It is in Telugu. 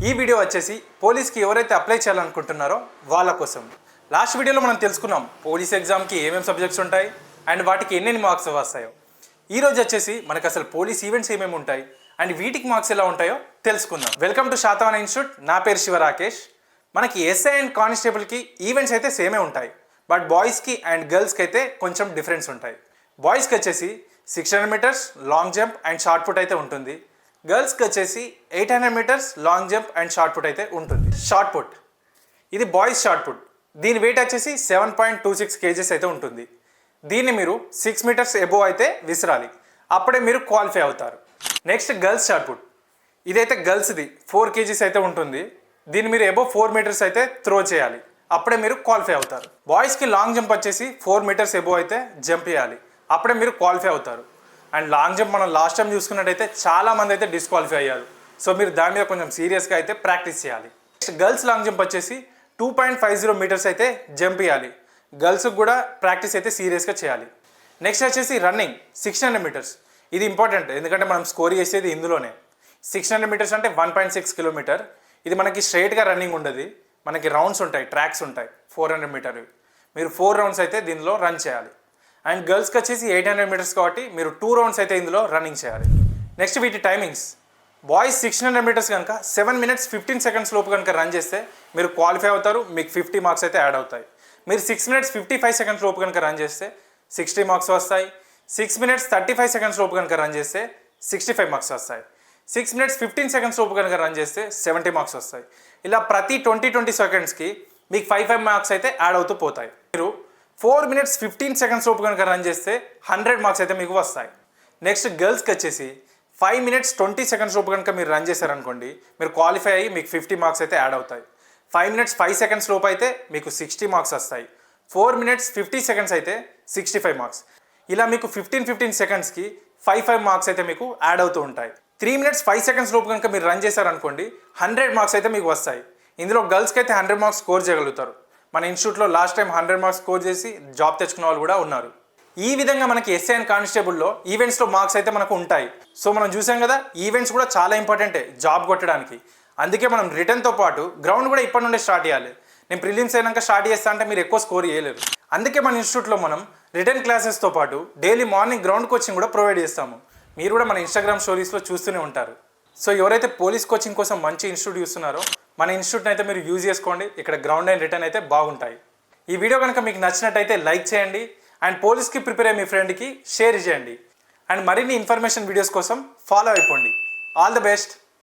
ఈ వీడియో వచ్చేసి పోలీస్కి ఎవరైతే అప్లై చేయాలనుకుంటున్నారో వాళ్ళ కోసం. లాస్ట్ వీడియోలో మనం తెలుసుకున్నాం పోలీస్ ఎగ్జామ్కి ఏమేమి సబ్జెక్ట్స్ ఉంటాయి అండ్ వాటికి ఎన్నెన్ని మార్క్స్ వస్తాయో. ఈరోజు వచ్చేసి మనకు అసలు పోలీస్ ఈవెంట్స్ ఏమేమి ఉంటాయి అండ్ వీటికి మార్క్స్ ఎలా ఉంటాయో తెలుసుకుందాం. Welcome to Satavahana institute. నా పేరు శివ రాకేష్. మనకి ఎస్ఐ అండ్ కానిస్టేబుల్కి ఈవెంట్స్ అయితే సేమే ఉంటాయి, బట్ బాయ్స్కి అండ్ గర్ల్స్కి అయితే కొంచెం డిఫరెన్స్ ఉంటాయి. బాయ్స్కి వచ్చేసి 600 metres long jump and shot put అయితే ఉంటుంది. గర్ల్స్కి వచ్చేసి 800 metres long jump and shot put అయితే ఉంటుంది. షార్ట్ పుట్ ఇది బాయ్స్ షార్ట్ పుట్. దీని వెయిట్ వచ్చేసి 7.26 kgs అయితే ఉంటుంది. దీన్ని మీరు 6 మీటర్స్ ఎబోవ్ అయితే విసిరాలి, అప్పుడే మీరు క్వాలిఫై అవుతారు. Next girls shot put. ఇదైతే గర్ల్స్ది 4 kgs అయితే ఉంటుంది. దీన్ని మీరు ఎబోవ్ 4 మీటర్స్ అయితే త్రో చేయాలి, అప్పుడే మీరు క్వాలిఫై అవుతారు. బాయ్స్కి లాంగ్ జంప్ వచ్చేసి 4 మీటర్స్ ఎబోవ్ అయితే జంప్ చేయాలి, అప్పుడే మీరు క్వాలిఫై అవుతారు. అండ్ లాంగ్ జంప్ మనం లాస్ట్ టైం చూసుకున్నట్టయితే చాలామంది అయితే డిస్క్వాలిఫై అయ్యారు. సో మీరు దాని మీద కొంచెం సీరియస్గా అయితే ప్రాక్టీస్ చేయాలి. నెక్స్ట్ గర్ల్స్ లాంగ్ జంప్ వచ్చేసి 2.50 మీటర్స్ అయితే జంప్ చేయాలి. గర్ల్స్కి కూడా ప్రాక్టీస్ అయితే సీరియస్గా చేయాలి. నెక్స్ట్ వచ్చేసి రన్నింగ్ 600 మీటర్స్. ఇది ఇంపార్టెంట్, ఎందుకంటే మనం స్కోర్ చేసేది ఇందులోనే. 600 మీటర్స్ అంటే 1.6 కిలోమీటర్. ఇది మనకి స్ట్రైట్గా రన్నింగ్ ఉండదు, మనకి రౌండ్స్ ఉంటాయి, ట్రాక్స్ ఉంటాయి. 400 మీటర్వి మీరు 4 రౌండ్స్ అయితే దీనిలో రన్ చేయాలి. అండ్ గర్ల్స్కి వచ్చేసి 800 మీటర్స్ కాబట్టి మీరు 2 రౌండ్స్ అయితే ఇందులో రన్నింగ్ చేయాలి. నెక్స్ట్ వీటి టైమింగ్స్. బాయ్స్ 600 మీటర్స్ కనుక 7 minutes 15 seconds లోపు కనుక రన్ చేస్తే మీరు క్వాలిఫై అవుతారు, మీకు 50 మార్క్స్ అయితే యాడ్ అవుతాయి. మీరు 6 minutes 55 seconds లోపు కనుక రన్ చేస్తే 60 మార్క్స్ వస్తాయి. 6 minutes 35 seconds లోపు కనుక రన్ చేస్తే 65 మార్క్స్ వస్తాయి. 6 minutes 15 seconds లోపు కనుక రన్ చేస్తే 70 మార్క్స్ వస్తాయి. ఇలా ప్రతి 20 సెకండ్స్కి మీకు 5 మార్క్స్ అయితే యాడ్ అవుతూ పోతాయి. మీరు 4 minutes 15 seconds లోపు కనుక రన్ చేస్తే 100 మార్క్స్ అయితే మీకు వస్తాయి. నెక్స్ట్ గర్ల్స్కి వచ్చేసి 5 minutes 20 seconds లోపు కనుక మీరు రన్ చేశారనుకోండి, మీరు క్వాలిఫై అయ్యి మీకు 50 మార్క్స్ అయితే యాడ్ అవుతాయి. 5 minutes 5 seconds లోపు అయితే మీకు 60 మార్క్స్ వస్తాయి. 4 minutes 50 seconds అయితే 65 మార్క్స్. ఇలా మీకు 15 సెకండ్స్కి 5 మార్క్స్ అయితే మీకు యాడ్ అవుతూ ఉంటాయి. 3 minutes 5 seconds లోపు కనుక మీరు రన్ చేశారనుకోండి 100 మార్క్స్ అయితే మీకు వస్తాయి. ఇందులో గర్ల్స్కి అయితే 100 మార్క్స్ స్కోర్ చేయగలుగుతారు. మన ఇన్స్టిట్యూట్లో లాస్ట్ టైం 100 మార్క్స్ స్కోర్ చేసి జాబ్ తెచ్చుకున్న వాళ్ళు కూడా ఉన్నారు. ఈ విధంగా మనకి ఎస్ఐ అండ్ కానిస్టేబుల్లో ఈవెంట్స్లో మార్క్స్ అయితే మనకు ఉంటాయి. సో మనం చూసాం కదా, ఈవెంట్స్ కూడా చాలా ఇంపార్టెంటే జాబ్ కొట్టడానికి. అందుకే మనం రిటర్న్తో పాటు గ్రౌండ్ కూడా ఇప్పటి నుండే స్టార్ట్ చేయాలి. నేను ప్రిలిమ్స్ అయినాక స్టార్ట్ చేస్తా అంటే మీరు ఎక్కువ స్కోర్ చేయలేరు. అందుకే మన ఇన్స్టిట్యూట్లో మనం రిటర్న్ క్లాసెస్తో పాటు డైలీ మార్నింగ్ గ్రౌండ్ కోచింగ్ కూడా ప్రొవైడ్ చేస్తాము. మీరు కూడా మన ఇన్స్టాగ్రామ్ స్టోరీస్లో చూస్తూనే ఉంటారు. సో ఎవరైతే పోలీస్ కోచింగ్ కోసం మంచి ఇన్స్టిట్యూట్ చూస్తున్నారో మన ఇన్స్టిట్యూట్ని అయితే మీరు యూజ్ చేసుకోండి. ఇక్కడ గ్రౌండ్ అండ్ రిటర్న్ అయితే బాగుంటాయి. ఈ వీడియో కనుక మీకు నచ్చినట్టయితే లైక్ చేయండి అండ్ పోలీస్కి ప్రిపేర్ అయ్యే మీ ఫ్రెండ్కి షేర్ చేయండి. అండ్ మరిన్ని ఇన్ఫర్మేషన్ వీడియోస్ కోసం ఫాలో అయిపోండి. All the best.